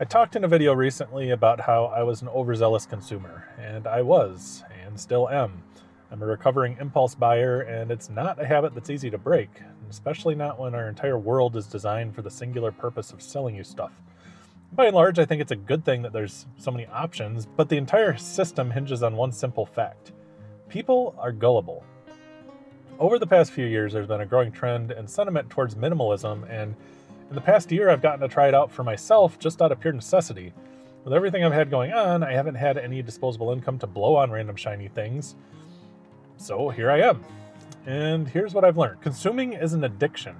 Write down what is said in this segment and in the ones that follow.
I talked in a video recently about how I was an overzealous consumer, and I was, and still am. I'm a recovering impulse buyer, and it's not a habit that's easy to break, especially not when our entire world is designed for the singular purpose of selling you stuff. By and large, I think it's a good thing that there's so many options, but the entire system hinges on one simple fact. People are gullible. Over the past few years, there's been a growing trend and sentiment towards minimalism, and in the past year, I've gotten to try it out for myself just out of pure necessity. With everything I've had going on, I haven't had any disposable income to blow on random shiny things. So here I am. And here's what I've learned. Consuming is an addiction.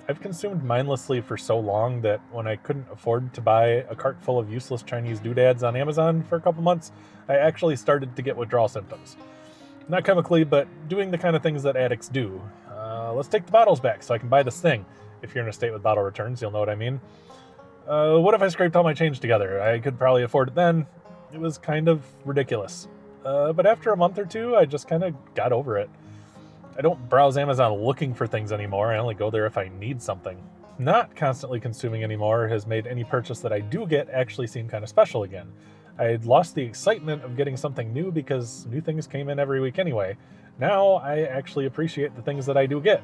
I've consumed mindlessly for so long that when I couldn't afford to buy a cart full of useless Chinese doodads on Amazon for a couple months, I actually started to get withdrawal symptoms. Not chemically, but doing the kind of things that addicts do. Let's take the bottles back so I can buy this thing. If you're in a state with bottle returns, you'll know what I mean. What if I scraped all my change together? I could probably afford it then. It was kind of ridiculous. But after a month or two, I just kind of got over it. I don't browse Amazon looking for things anymore. I only go there if I need something. Not constantly consuming anymore has made any purchase that I do get actually seem kind of special again. I'd lost the excitement of getting something new because new things came in every week anyway. Now I actually appreciate the things that I do get.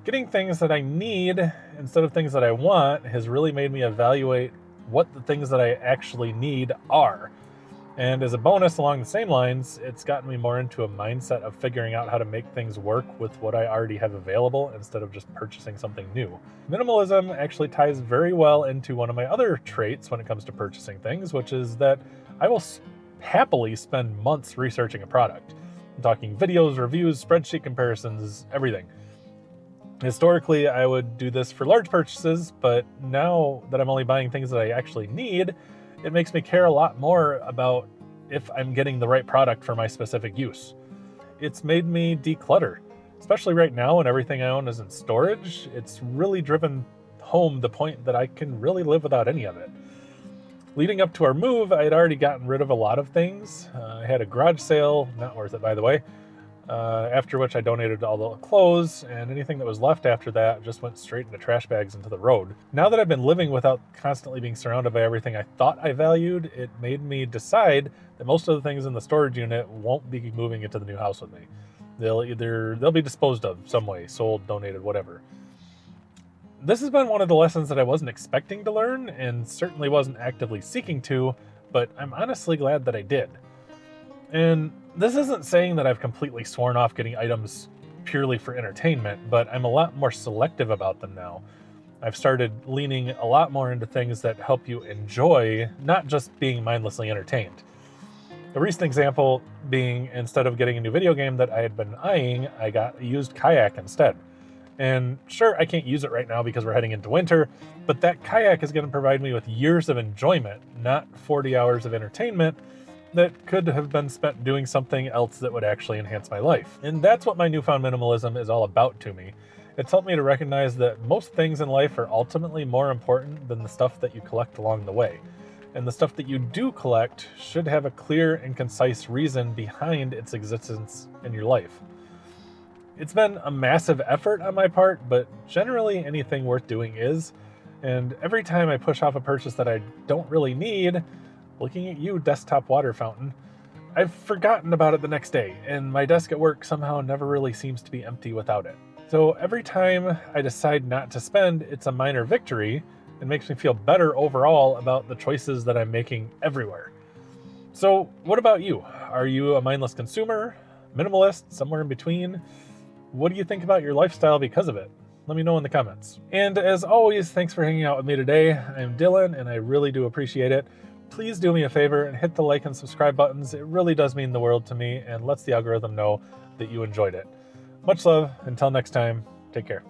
Getting things that I need instead of things that I want has really made me evaluate what the things that I actually need are. And as a bonus along the same lines, it's gotten me more into a mindset of figuring out how to make things work with what I already have available instead of just purchasing something new. Minimalism actually ties very well into one of my other traits when it comes to purchasing things, which is that I will happily spend months researching a product. I'm talking videos, reviews, spreadsheet comparisons, everything. Historically, I would do this for large purchases, but now that I'm only buying things that I actually need, it makes me care a lot more about if I'm getting the right product for my specific use. It's made me declutter, especially right now when everything I own is in storage. It's really driven home the point that I can really live without any of it. Leading up to our move, I had already gotten rid of a lot of things. I had a garage sale, not worth it by the way, after which I donated all the clothes, and anything that was left after that just went straight into trash bags into the road. Now that I've been living without constantly being surrounded by everything I thought I valued, it made me decide that most of the things in the storage unit won't be moving into the new house with me. They'll be disposed of some way, sold, donated, whatever. This has been one of the lessons that I wasn't expecting to learn, and certainly wasn't actively seeking to, but I'm honestly glad that I did. And this isn't saying that I've completely sworn off getting items purely for entertainment, but I'm a lot more selective about them now. I've started leaning a lot more into things that help you enjoy, not just being mindlessly entertained. A recent example being, instead of getting a new video game that I had been eyeing, I got a used kayak instead. And sure, I can't use it right now because we're heading into winter, but that kayak is going to provide me with years of enjoyment, not 40 hours of entertainment that could have been spent doing something else that would actually enhance my life. And that's what my newfound minimalism is all about to me. It's helped me to recognize that most things in life are ultimately more important than the stuff that you collect along the way. And the stuff that you do collect should have a clear and concise reason behind its existence in your life. It's been a massive effort on my part, but generally anything worth doing is. And every time I push off a purchase that I don't really need, looking at you, desktop water fountain, I've forgotten about it the next day, and my desk at work somehow never really seems to be empty without it. So every time I decide not to spend, it's a minor victory and makes me feel better overall about the choices that I'm making everywhere. So what about you? Are you a mindless consumer, minimalist, somewhere in between? What do you think about your lifestyle because of it? Let me know in the comments. And as always, thanks for hanging out with me today. I'm Dylan, and I really do appreciate it. Please do me a favor and hit the like and subscribe buttons. It really does mean the world to me and lets the algorithm know that you enjoyed it. Much love. Until next time, take care.